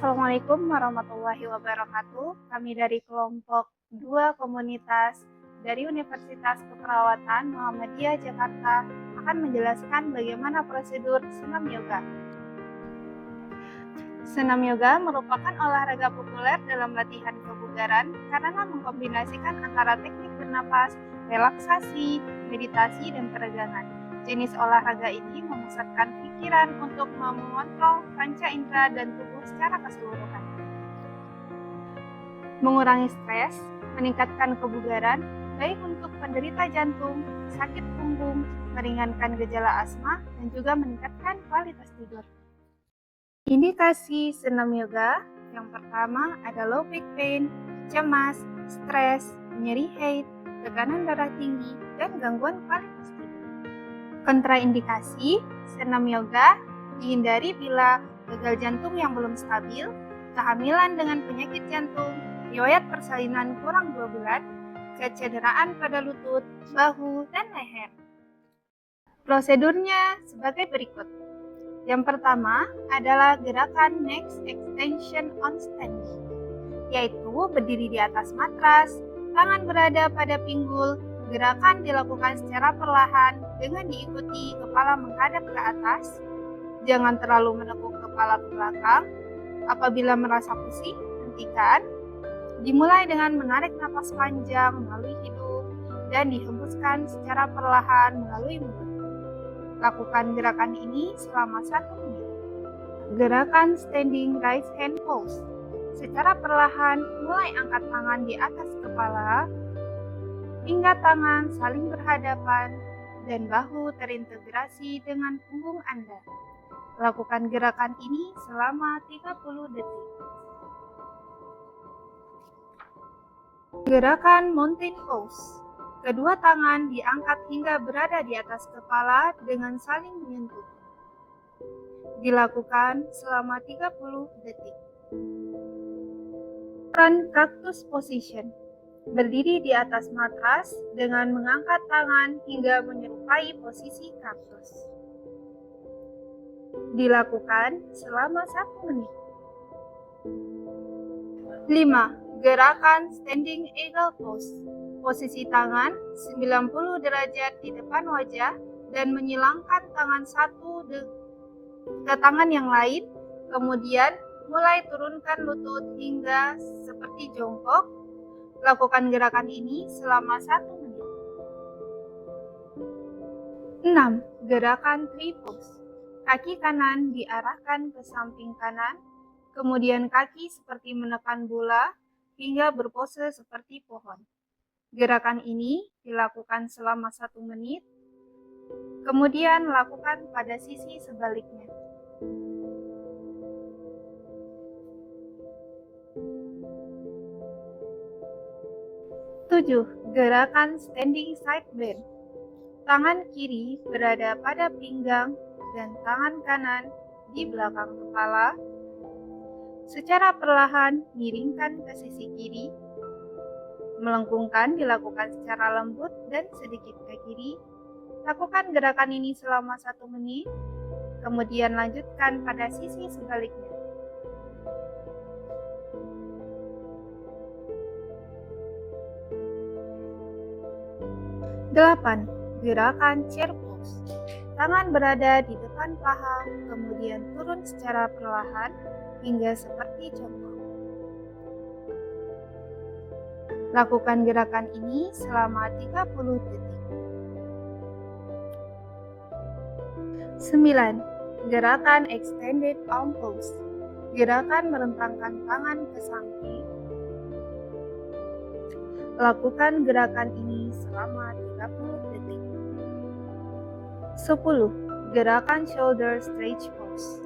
Assalamualaikum warahmatullahi wabarakatuh. Kami dari kelompok 2 komunitas dari Universitas Keperawatan Muhammadiyah Jakarta akan menjelaskan bagaimana prosedur senam yoga. Senam yoga merupakan olahraga populer dalam latihan kebugaran karena mengkombinasikan antara teknik bernapas, relaksasi, meditasi, dan peregangan. Jenis olahraga ini memusatkan pikiran untuk mengontrol panca indera dan tubuh secara keseluruhan. Mengurangi stres, meningkatkan kebugaran, baik untuk penderita jantung, sakit punggung, meringankan gejala asma, dan juga meningkatkan kualitas tidur. Indikasi senam yoga yang pertama ada low back pain, cemas, stres, nyeri head, tekanan darah tinggi, dan gangguan kualitas tidur. Kontraindikasi, senam yoga dihindari bila gagal jantung yang belum stabil, kehamilan dengan penyakit jantung, riwayat persalinan kurang 2 bulan, kecederaan pada lutut, bahu, dan leher. Prosedurnya sebagai berikut. Yang pertama adalah gerakan neck extension on standing, yaitu berdiri di atas matras, tangan berada pada pinggul. Gerakan dilakukan secara perlahan dengan diikuti kepala menghadap ke atas. Jangan terlalu menekuk kepala ke belakang. Apabila merasa pusing, hentikan. Dimulai dengan menarik napas panjang melalui hidung dan dihembuskan secara perlahan melalui mulut. Lakukan gerakan ini selama 1 menit. Gerakan standing right hand pose. Secara perlahan, mulai angkat tangan di atas kepala hingga tangan saling berhadapan dan bahu terintegrasi dengan punggung Anda. Lakukan gerakan ini selama 30 detik. Gerakan mountain pose. Kedua tangan diangkat hingga berada di atas kepala dengan saling menyentuh. Dilakukan selama 30 detik. Front cactus position. Berdiri di atas matras dengan mengangkat tangan hingga menyerupai posisi kaktus. Dilakukan selama 1 menit. 5. Gerakan standing eagle pose. Posisi tangan 90 derajat di depan wajah dan menyilangkan tangan satu ke tangan yang lain, kemudian mulai turunkan lutut hingga seperti jongkok. Lakukan gerakan ini selama 1 menit. 6. Gerakan tree pose. Kaki kanan diarahkan ke samping kanan, kemudian kaki seperti menekan bola hingga berpose seperti pohon. Gerakan ini dilakukan selama 1 menit, kemudian lakukan pada sisi sebaliknya. Gerakan standing side bend. Tangan kiri berada pada pinggang dan tangan kanan di belakang kepala. Secara perlahan miringkan ke sisi kiri. Melengkungkan dilakukan secara lembut dan sedikit ke kiri. Lakukan gerakan ini selama 1 menit, kemudian lanjutkan pada sisi sebaliknya. 8. Gerakan chair pose. Tangan berada di depan paha, kemudian turun secara perlahan hingga seperti jongkok. Lakukan gerakan ini selama 30 detik. 9. Gerakan extended arm pose. Gerakan merentangkan tangan ke samping. Lakukan gerakan ini selama 30 detik. 10. Gerakan shoulder stretch pose.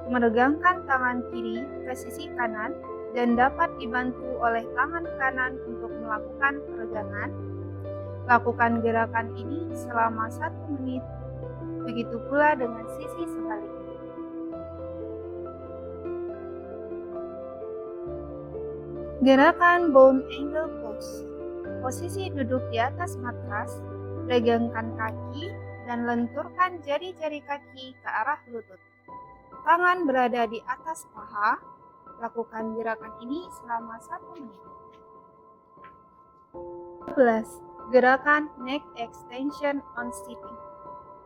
Meregangkan tangan kiri ke sisi kanan dan dapat dibantu oleh tangan kanan untuk melakukan peregangan. Lakukan gerakan ini selama 1 menit. Begitu pula dengan sisi sebaliknya. Gerakan bone angle pose. Posisi duduk di atas matras, regangkan kaki dan lenturkan jari-jari kaki ke arah lutut. Tangan berada di atas paha, Lakukan gerakan ini selama 1 menit. 12. Gerakan neck extension on sitting.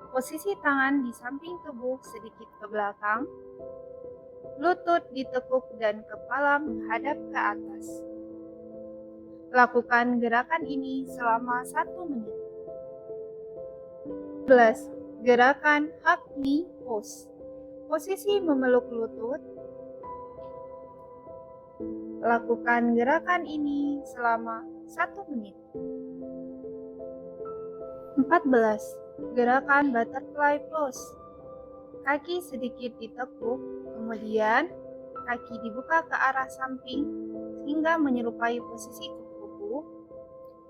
Posisi tangan di samping tubuh sedikit ke belakang, lutut ditekuk dan kepala menghadap ke atas. Lakukan gerakan ini selama 1 menit. 11. Gerakan hug knee pose. Posisi memeluk lutut. Lakukan gerakan ini selama 1 menit. 14. Gerakan butterfly pose. Kaki sedikit ditekuk, kemudian kaki dibuka ke arah samping hingga menyerupai posisi kupu-kupu.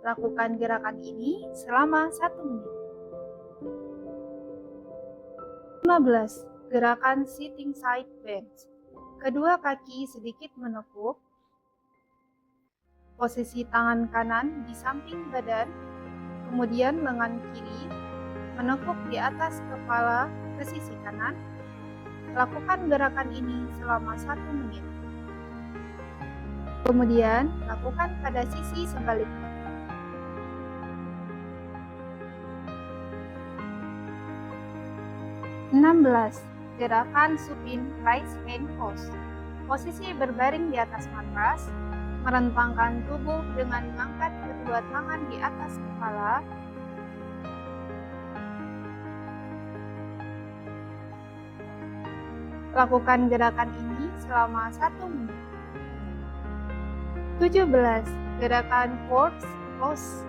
Lakukan gerakan ini selama 1 menit. 15. Gerakan sitting side bend. Kedua kaki sedikit menekuk. Posisi tangan kanan di samping badan, kemudian lengan kiri menekuk di atas kepala ke sisi kanan. Lakukan gerakan ini selama 1 menit. Kemudian, lakukan pada sisi sebaliknya. Gerakan supine right hand pose. Posisi berbaring di atas matras, merentangkan tubuh dengan mengangkat kedua tangan di atas kepala. Lakukan gerakan ini selama 1 menit. 17. Gerakan corpse pose.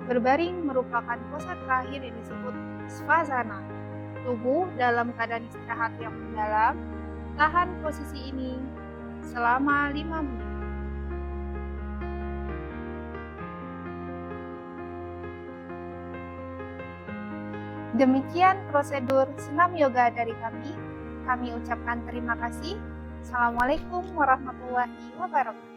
Berbaring merupakan pose terakhir yang disebut svasana. Tubuh dalam keadaan istirahat yang mendalam. Tahan posisi ini selama 5 menit. Demikian prosedur senam yoga dari kami. Kami ucapkan terima kasih. Assalamualaikum warahmatullahi wabarakatuh.